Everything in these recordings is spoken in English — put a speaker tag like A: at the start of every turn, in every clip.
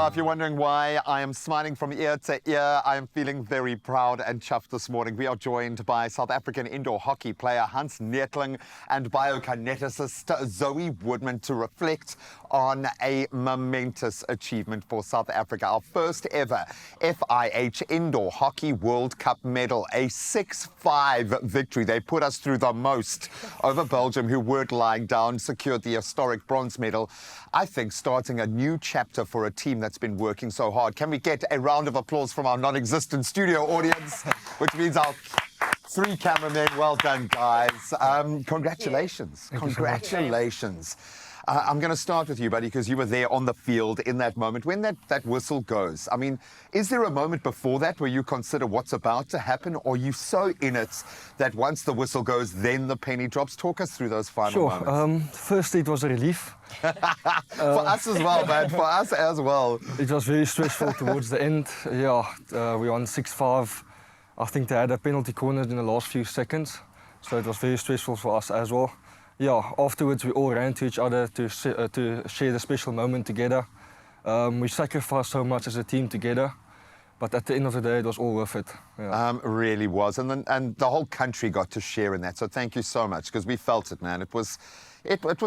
A: Now, if you're wondering why I am smiling from ear to ear, I am feeling very proud and chuffed this morning. We are joined by South African indoor hockey player Hans Neethling and biokineticist Zoe Woodman to reflect on a momentous achievement for South Africa. Our first ever FIH Indoor Hockey World Cup medal, a 6-5 victory. They put us through the most over Belgium, who weren't lying down, secured the historic bronze medal. I think starting a new chapter for a team that's been working so hard. Can we get a round of applause from our non-existent studio audience, which means our three cameramen? Well done, guys. Congratulations. Congratulations. I'm going to start with you, buddy, because you were there on the field in that moment. When that whistle goes, I mean, is there a moment before that where you consider what's about to happen, or are you so in it that once the whistle goes, then the penny drops? Talk us through those final moments.
B: Firstly, it was a relief.
A: For us as well, man. For us as well.
B: It was very stressful towards the end. Yeah, we won 6-5. I think they had a penalty corner in the last few seconds, so it was very stressful for us as well. Yeah, afterwards we all ran to each other to share the special moment together. We sacrificed so much as a team together, but at the end of the day, it was all worth it. Yeah.
A: Really was, and the whole country got to share in that. So thank you so much, because we felt it, man. It was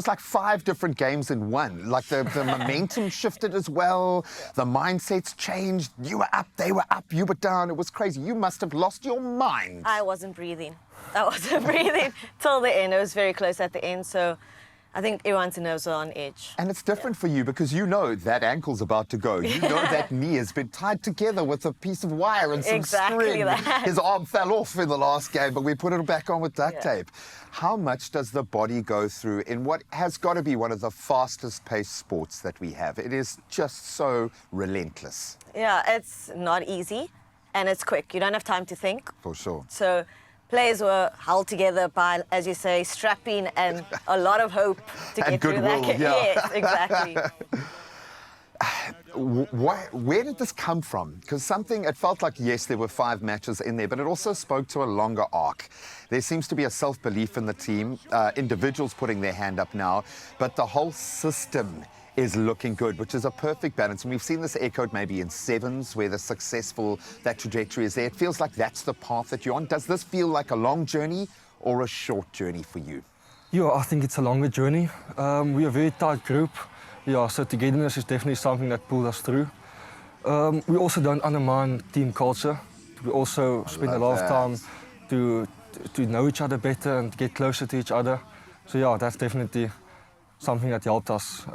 A: like 5 different games in one. Like the momentum shifted as well. The mindsets changed. You were up, they were up, you were down. It was crazy. You must have lost your mind.
C: I wasn't breathing. Till the end. It was very close at the end. So I think everyone's nerves are on edge.
A: And it's different for you because you know that ankle's about to go. You know that knee has been tied together with a piece of wire and some string.
C: That.
A: His arm fell off in the last game, but we put it back on with duct tape. How much does the body go through in what has got to be one of the fastest paced sports that we have? It is just so relentless.
C: Yeah, it's not easy and it's quick. You don't have time to think.
A: For sure.
C: So players were held together by, as you say, strapping and a lot of hope to get through that.
A: Yeah.
C: Yes, exactly.
A: Where did this come from? Because it felt like, yes, there were 5 matches in there, but it also spoke to a longer arc. There seems to be a self-belief in the team, individuals putting their hand up now, but the whole system is looking good, which is a perfect balance. And we've seen this echoed maybe in sevens, where that trajectory is there. It feels like that's the path that you're on. Does this feel like a long journey or a short journey for you?
B: Yeah, I think it's a longer journey. We're a very tight group. Yeah, so togetherness is definitely something that pulled us through. We also don't undermine team culture. We also spend a lot of time to know each other better and get closer to each other. So yeah, that's definitely something that helped us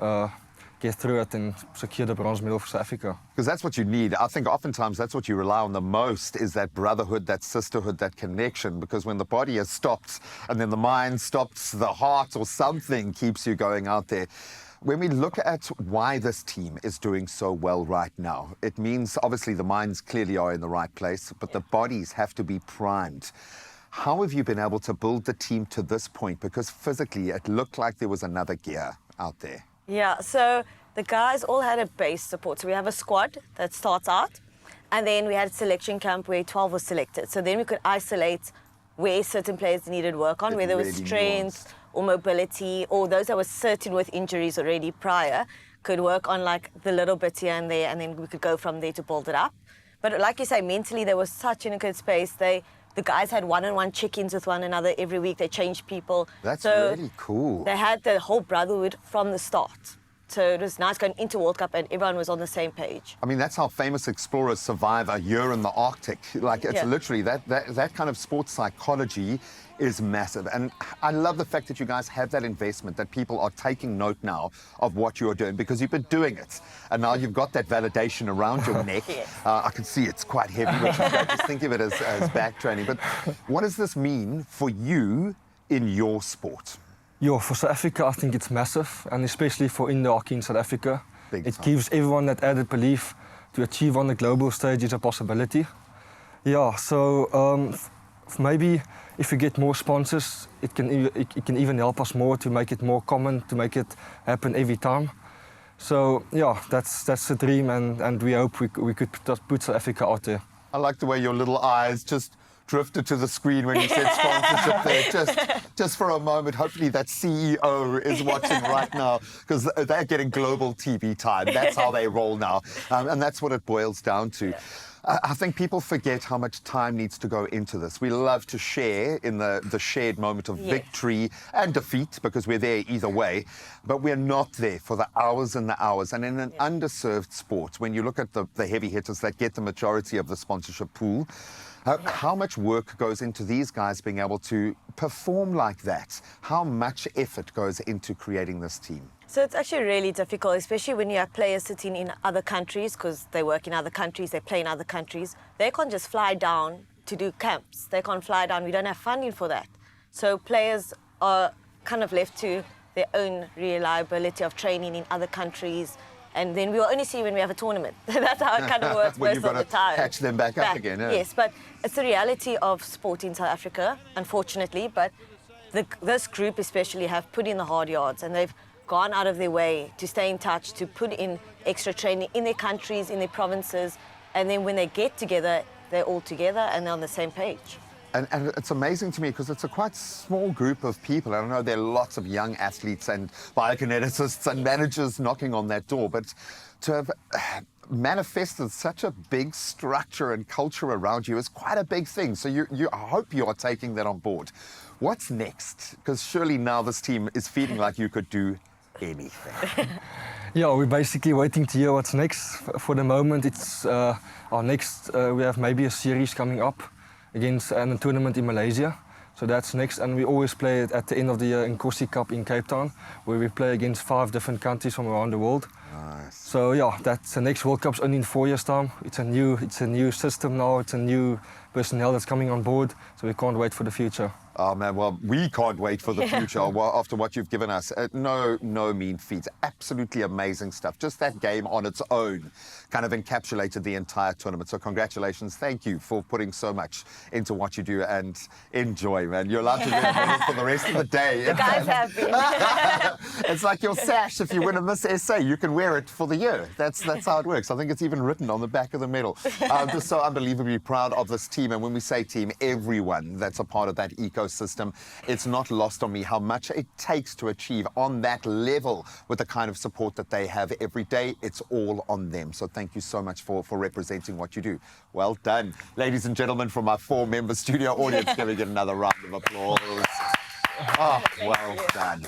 B: get through it and secure the bronze medal for South Africa.
A: Because that's what you need. I think oftentimes that's what you rely on the most, is that brotherhood, that sisterhood, that connection. Because when the body has stopped and then the mind stops, the heart or something keeps you going out there. When we look at why this team is doing so well right now, it means obviously the minds clearly are in the right place, but the bodies have to be primed. How have you been able to build the team to this point? Because physically it looked like there was another gear out there.
C: Yeah, so the guys all had a base support. So we have a squad that starts out, and then we had a selection camp where 12 was selected. So then we could isolate where certain players needed work on, whether it was strength or mobility, or those that were certain with injuries already prior could work on like the little bit here and there, and then we could go from there to build it up. But like you say, mentally, there was such in a good space. The guys had one-on-one check-ins with one another every week. They changed people.
A: That's really cool.
C: They had the whole brotherhood from the start. So it was nice going into World Cup and everyone was on the same page.
A: I mean, that's how famous explorers survive a year in the Arctic. Like, it's literally that kind of sports psychology is massive. And I love the fact that you guys have that investment, that people are taking note now of what you're doing, because you've been doing it. And now you've got that validation around your neck. I can see it's quite heavy, which is great. Just think of it as back training. But what does this mean for you in your sport?
B: Yeah, for South Africa, I think it's massive, and especially for indoor hockey in South Africa. It gives everyone that added belief to achieve on the global stage is a possibility. Yeah, so maybe if we get more sponsors, it can even help us more to make it more common, to make it happen every time. So yeah, that's the dream, and we hope we could put South Africa out there.
A: I like the way your little eyes just drifted to the screen when you said sponsorship there, just for a moment. Hopefully that CEO is watching right now, because they're getting global TV time. That's how they roll now. And that's what it boils down to.
C: Yeah.
A: I think people forget how much time needs to go into this. We love to share in the shared moment of victory and defeat, because we're there either way, but we're not there for the hours and the hours. And in an underserved sport, when you look at the heavy hitters that get the majority of the sponsorship pool, how much work goes into these guys being able to perform like that? How much effort goes into creating this team?
C: So it's actually really difficult, especially when you have players sitting in other countries, because they work in other countries, they play in other countries. They can't just fly down to do camps. They can't fly down. We don't have funding for that. So players are kind of left to their own reliability of training in other countries. And then we'll only see when we have a tournament. That's how it kind of works
A: When
C: most
A: you've
C: of
A: got
C: the
A: to
C: time.
A: catch them back up again. Yeah.
C: Yes, but it's the reality of sport in South Africa, unfortunately. But this group especially have put in the hard yards, and they've gone out of their way to stay in touch, to put in extra training in their countries, in their provinces. And then when they get together, they're all together and they're on the same page.
A: And it's amazing to me because it's a quite small group of people. I know there are lots of young athletes and biokineticists and managers knocking on that door, but to have manifested such a big structure and culture around you is quite a big thing. So I hope you are taking that on board. What's next? Because surely now this team is feeling like you could do anything.
B: Yeah, we're basically waiting to hear what's next. For the moment, it's our next. We have maybe a series coming up against a tournament in Malaysia. So that's next, and we always play it at the end of the year in Corsi Cup in Cape Town, where we play against 5 different countries from around the world.
A: Nice.
B: So yeah, that's the next World Cup's only in 4 years' time. It's a new system now. It's a new personnel that's coming on board. So we can't wait for the future.
A: Oh man, well, we can't wait for the future after what you've given us. No mean feat. Absolutely amazing stuff. Just that game on its own kind of encapsulated the entire tournament. So congratulations. Thank you for putting so much into what you do, and enjoy, man. You're allowed to wear it for the rest of the day.
C: The guys have been.
A: It's like your sash. If you win a Miss SA, you can wear it for the year. That's how it works. I think it's even written on the back of the medal. I'm just so unbelievably proud of this team. And when we say team, everyone that's a part of that ecosystem, it's not lost on me how much it takes to achieve on that level with the kind of support that they have every day. It's all on them. So thank you so much for representing what you do. Well done. Ladies and gentlemen, from our 4-member studio audience, can we get another round of applause? Oh, well done.